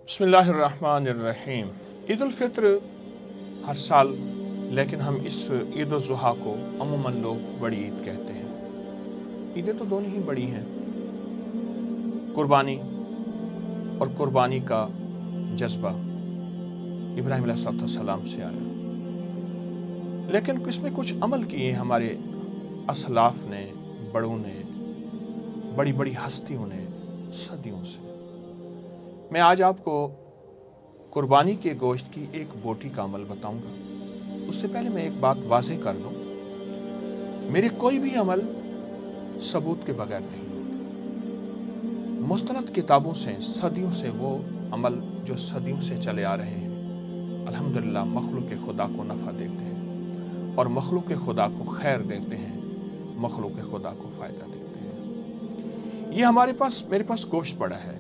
بسم اللہ الرحمن الرحیم۔ عید الفطر ہر سال، لیکن ہم اس عید الضحیٰ کو عموماً لوگ بڑی عید کہتے ہیں۔ عیدیں تو دونوں ہی بڑی ہیں، قربانی اور قربانی کا جذبہ ابراہیم علیہ السلام سے آیا، لیکن اس میں کچھ عمل کیے ہمارے اسلاف نے، بڑوں نے، بڑی بڑی ہستیوں نے صدیوں سے۔ میں آج آپ کو قربانی کے گوشت کی ایک بوٹی کا عمل بتاؤں گا۔ اس سے پہلے میں ایک بات واضح کر دوں، میرے کوئی بھی عمل ثبوت کے بغیر نہیں ہوتے۔ مستند کتابوں سے، صدیوں سے وہ عمل جو صدیوں سے چلے آ رہے ہیں، الحمدللہ مخلوق خدا کو نفع دیتے ہیں اور مخلوق خدا کو خیر دیتے ہیں، مخلوق خدا کو فائدہ دیتے ہیں۔ یہ میرے پاس گوشت پڑا ہے۔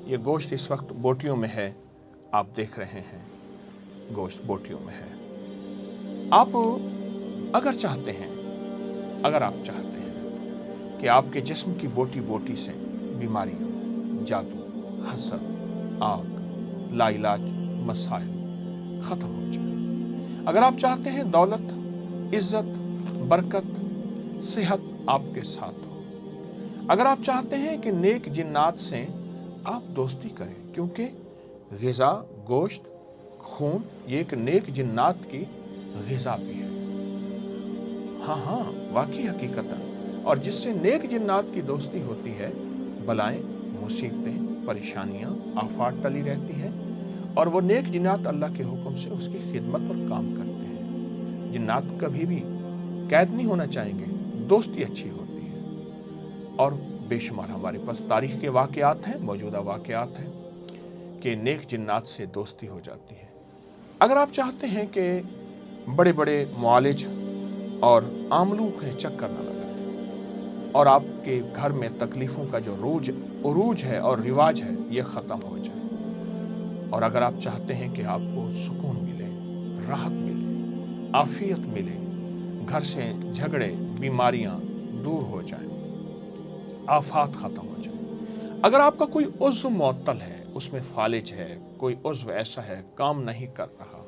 یہ گوشت اس وقت بوٹیوں میں ہے، آپ دیکھ رہے ہیں، گوشت بوٹیوں میں ہے۔ آپ اگر چاہتے ہیں کہ آپ کے جسم کی بوٹی سے بیماریاں، جادو، حسد، آگ، لا علاج مسائل ختم ہو جائیں، اگر آپ چاہتے ہیں دولت، عزت، برکت، صحت آپ کے ساتھ ہو، اگر آپ چاہتے ہیں کہ نیک جنات سے آپ دوستی کریں، کیونکہ غذا، گوشت، خون یہ ایک نیک جنات کی غذا بھی ہے۔ ہاں واقعی حقیقت، اور جس سے نیک جنات کی دوستی ہوتی ہے، بلائیں، مصیبتیں، پریشانیاں، آفات ٹلی رہتی ہیں، اور وہ نیک جنات اللہ کے حکم سے اس کی خدمت اور کام کرتے ہیں۔ جنات کبھی بھی قید نہیں ہونا چاہیں گے، دوستی اچھی ہوتی ہے، اور بے شمار ہمارے پاس تاریخ کے واقعات ہیں، موجودہ واقعات ہیں کہ نیک جنات سے دوستی ہو جاتی ہے۔ اگر آپ چاہتے ہیں کہ بڑے بڑے معالج اور عاملوں کے چکر نہ لگائیں اور آپ کے گھر میں تکلیفوں کا جو عروج ہے اور رواج ہے یہ ختم ہو جائے، اور اگر آپ چاہتے ہیں کہ آپ کو سکون ملے، راحت ملے، عافیت ملے، گھر سے جھگڑے، بیماریاں دور ہو جائیں، آفات ختم ہو جائیں، اگر آپ کا کوئی عضو معطل ہے، اس میں فالج ہے، کوئی عضو ایسا ہے کام نہیں کر رہا،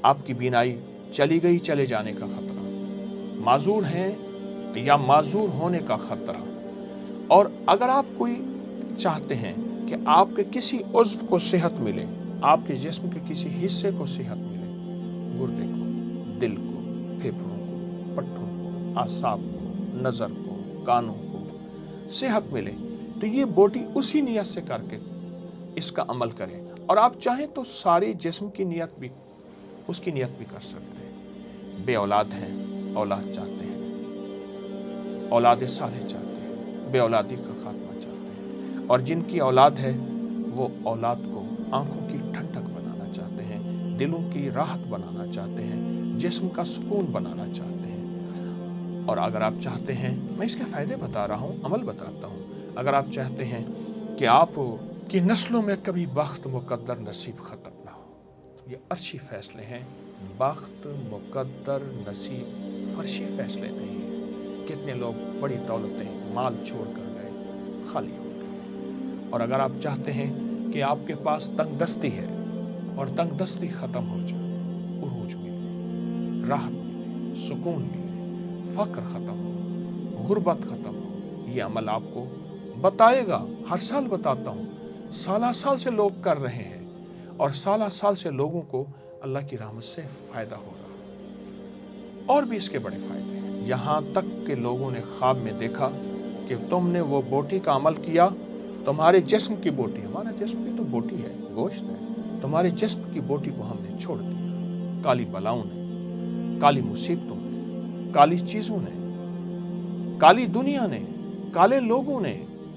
آپ کی بینائی چلی گئی، چلے جانے کا خطرہ، معذور ہیں یا معذور ہونے کا خطرہ، اور اگر آپ کوئی چاہتے ہیں کہ آپ کے کسی عضو کو صحت ملے، آپ کے جسم کے کسی حصے کو صحت ملے، گردے کو، دل کو، پھیپھڑوں کو، پٹھوں کو، اعصاب کو، نظر کو، کانوں کو صحت ملے، تو یہ بوٹی اسی نیت سے کر کے اس کا عمل کریں، اور آپ چاہیں تو سارے جسم کی نیت بھی، اس کی نیت بھی کر سکتے ہیں۔ بے اولاد ہیں، اولاد چاہتے ہیں، اولاد صالح چاہتے ہیں، بے اولادی کا خاتمہ چاہتے ہیں، اور جن کی اولاد ہے وہ اولاد کو آنکھوں کی ٹھنڈک بنانا چاہتے ہیں، دلوں کی راحت بنانا چاہتے ہیں، جسم کا سکون بنانا چاہتے ہیں۔ اور اگر آپ چاہتے ہیں، میں اس کے فائدے بتا رہا ہوں، عمل بتاتا ہوں، اگر آپ چاہتے ہیں کہ آپ کی نسلوں میں کبھی بخت، مقدر، نصیب ختم نہ ہو، یہ عرشی فیصلے ہیں، بخت، مقدر، نصیب فرشی فیصلے نہیں ہیں۔ کتنے لوگ بڑی دولتیں، مال چھوڑ کر گئے، خالی ہو گئے۔ اور اگر آپ چاہتے ہیں کہ آپ کے پاس تنگ دستی ہے اور تنگ دستی ختم ہو جائے، عروج ملے، راحت ملے، سکون ملے، فقر ختم ہو، غربت ختم ہو، یہ عمل آپ کو بتائے گا۔ ہر سال بتاتا ہوں، سالہ سال سے لوگ کر رہے ہیں، اور سالہ سال سے لوگوں کو اللہ کی رحمت سے فائدہ ہو رہا ہے، اور بھی اس کے بڑے فائدے ہیں، یہاں تک کہ لوگوں نے خواب میں دیکھا کہ تم نے وہ بوٹی کا عمل کیا، تمہارے جسم کی بوٹی، ہمارا جسم بھی تو بوٹی ہے، گوشت ہے، تمہارے جسم کی بوٹی کو ہم نے چھوڑ دیا، کالی بلاؤں نے، کالی مصیبتوں نے، کالی چیزوں نے، کالی دنیا نے، کالے لوگوں نے،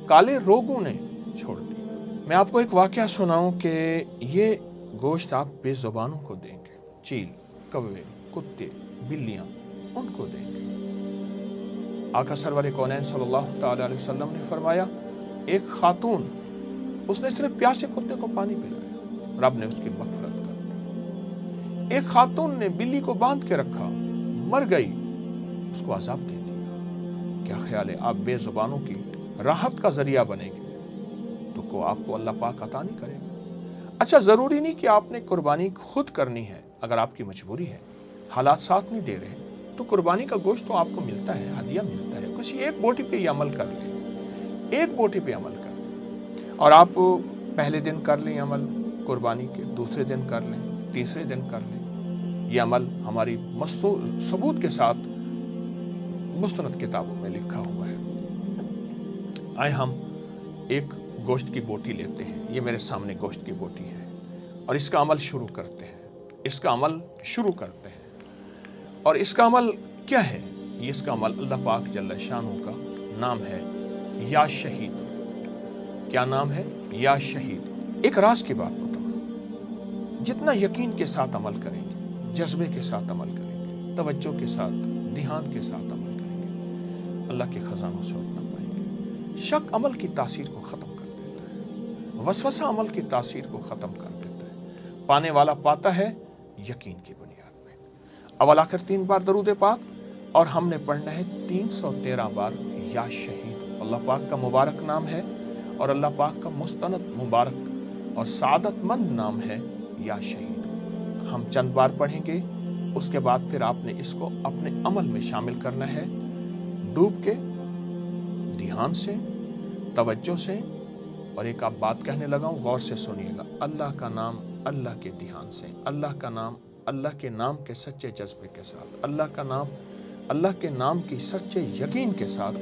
کالے روگوں نے چھوڑ دیا۔ میں آپ کو ایک واقعہ سناؤں کہ یہ گوشت آپ بے زبانوں کو دیں گے، چیل، کوے، کتے، بلیاں، ان کو دیں گے۔ آقا سرور کونین صلی اللہ تعالی علیہ وسلم نے فرمایا، ایک خاتون، اس نے صرف پیاسے کتے کو پانی پلایا، رب نے اس کی مغفرت کر دی۔ ایک خاتون نے بلی کو باندھ کے رکھا، مر گئی، اس کو عذاب دے دیا۔ کیا خیال ہے آپ بے زبانوں کی راحت کا ذریعہ بنیں گے تو آپ کو اللہ پاک عطا نہیں کرے گا؟ अच्छा, ज़रूरी नहीं कि आपने कुर्बानी खुद करनी है। अगर आपकी मजबूरी है, हालात साथ नहीं दे रहे, तो कुर्बानी का गोश्त तो आपको मिलता है, हदिया मिलता है। किसी एक बोटी पे ये अमल कर लें, एक बोटी पे अमल कर लें, और आप पहले दिन कर लें अमल कुर्बानी के, दूसरे दिन कर लें, तीसरे दिन कर लें। ये अमल हमारी सबूत के साथ मुस्तनद किताबों में लिखा हुआ है। आए हम एक गोश्त की बोटी लेते हैं। ये मेरे सामने गोश्त की बोटी है, और इसका अमल शुरू करते हैं। इसका अमल शुरू करते हैं। और इसका अमल क्या है? ये इसका अमल अल्लाह पाक जल्ल शानहू का नाम है या शहीद। क्या नाम है? या शहीद। एक राज की बात बताऊं, जितना यकीन के साथ अमल करेंगे, जज्बे के साथ अमल करेंगे, तवज्जो के साथ, ध्यान के साथ अमल करेंगे, अल्लाह के खजानों से उतना पाएंगे। शक अमल की तासीर को ख़त्म कर देता है, वसवसा अमल की तासीर को ख़त्म कर देता है। पाने वाला पाता है यकीन की बुनियाद में। अव्वल आखिर 3 बार दरूद पाक, और हमने पढ़ना है 313 बार या शहीद। अल्लाह पाक का मुबारक नाम है, और अल्लाह पाक का मुस्तनद मुबारक और सादतमंद नाम है या शहीद। हम चंद बार पढ़ेंगे, उसके बाद फिर आपने इसको अपने अमल में शामिल करना है, डूब के, ध्यान से, तवज्जो से। और एक आप बात कहने लगा हूं, गौर से सुनिएगा। अल्लाह का नाम अल्लाह के ध्यान से, अल्लाह का नाम अल्लाह के नाम के सच्चे जज्बे के साथ, अल्लाह का नाम अल्लाह के नाम की सच्चे यकीन के साथ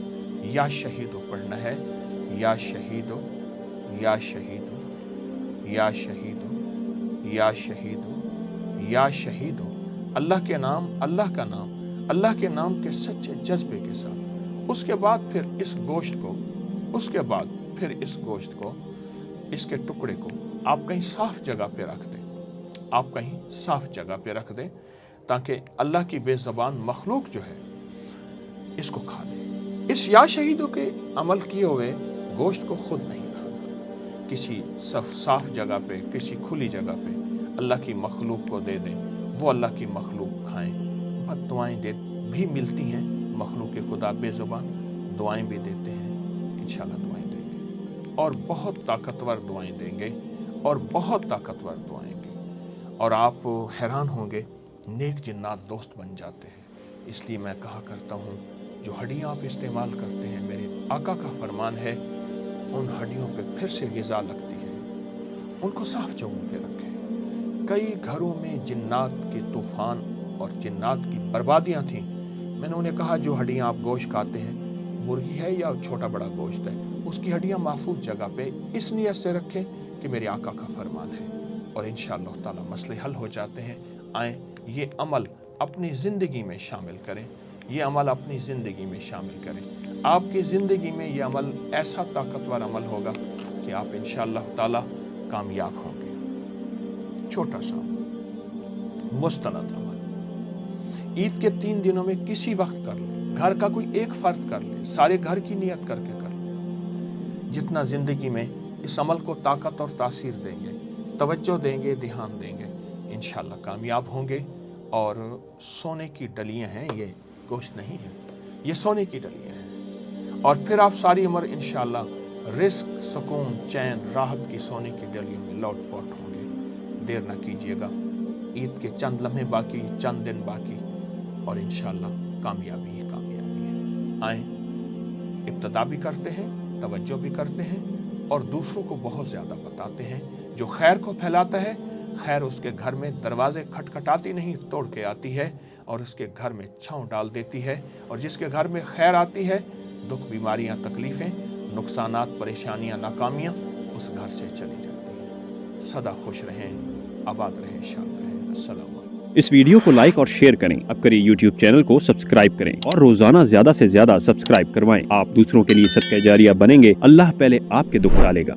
या शहीदो पढ़ना है। या शहीदो, या शहीदो, या शहीदो, या शहीदो, या शहीदो। अल्लाह के नाम, अल्लाह का नाम, अल्लाह के नाम के सच्चे जज्बे के साथ। उसके बाद फिर इस गोश्त को, उसके बाद फिर इस गोश्त को, इसके टुकड़े को आप कहीं साफ जगह पे रख दें। आप कहीं साफ जगह पे रख दें, ताकि अल्लाह की बेज़बान मखलूक जो है इसको खा ले। इस या शहीदों के अमल किए हुए गोश्त को खुद नहीं खाना, किसी साफ जगह पे, किसी खुली जगह पे अल्लाह की मखलूक को दे दें, वो अल्लाह की मखलूक खाएं। बद दुआएं भी मिलती हैं, मखलूक के खुदा बेज़ुबान दुआएं भी देते हैं। इंशाअल्लाह दुआएं देंगे, और बहुत ताकतवर दुआएं देंगे, और बहुत ताकतवर दुआएं देंगे। और आप हैरान होंगे, नेक जिन्नात दोस्त बन जाते हैं। इसलिए मैं कहा करता हूँ, जो हड्डियाँ आप इस्तेमाल करते हैं, मेरे आका का फरमान है, उन हड्डियों पे फिर से ग़िज़ा लगती है, उनको साफ जगहों पे रखें। कई घरों में जिन्नात के तूफ़ान और जिन्नात की बर्बादियाँ थीं। मैंने उन्हें कहा, जो हड्डियाँ आप गोश्त खाते हैं, मुर्गी है या छोटा बड़ा गोश्त है, उसकी हड्डियाँ महफूज जगह पे इस नियत से रखें कि मेरे आका का फरमान है, और इंशाअल्लाह ताला मसले हल हो जाते हैं। आएँ ये अमल अपनी ज़िंदगी में शामिल करें, ये अमल अपनी ज़िंदगी में शामिल करें। आपकी ज़िंदगी में ये अमल ऐसा ताकतवर अमल होगा कि आप इंशाअल्लाह ताला कामयाब होंगे। छोटा सा मुस्तनद अमल ईद के 3 दिनों में किसी वक्त कर लें, घर का कोई एक फ़र्द कर लें, सारे घर की नियत करके कर लें। जितना ज़िंदगी में इस अमल को ताकत और तासीर देंगे, तवज्जो देंगे, ध्यान देंगे, इंशाअल्लाह कामयाब होंगे। और सोने की डलियां हैं, ये गोश्त नहीं है, ये सोने की डलियां हैं। और फिर आप सारी उम्र इंशाअल्लाह रिस्क, सुकून, चैन, राहत की सोने की डलियों में लौट पौट होंगे। देर न कीजिएगा, ईद के चंद लम्हे बाकी, चंद दिन बाकी, और इंशाअल्लाह कामयाबी ही कामयाबी है। आएँ इब्तिदा भी करते हैं, तवज्जो भी करते हैं, और दूसरों को बहुत ज़्यादा बताते हैं। जो खैर को फैलाता है, खैर उसके घर में दरवाजे खटखटाती नहीं, तोड़ के आती है, और उसके घर में छाँव डाल देती है। और जिसके घर में खैर आती है, दुख, बीमारियां, तकलीफ़ें, नुकसानात, परेशानियां, नाकामियां उस घर से चली जाती हैं। सदा खुश रहें, आबाद रहें, शाद रहें। अस्सलाम वालेकुम। इस वीडियो को लाइक और शेयर करें। अब करिए YouTube चैनल को सब्सक्राइब करें, और रोजाना ज्यादा से ज्यादा सब्सक्राइब करवाएं। आप दूसरों के लिए सदका जारिया बनेंगे, अल्लाह पहले आपके दुख टालेगा।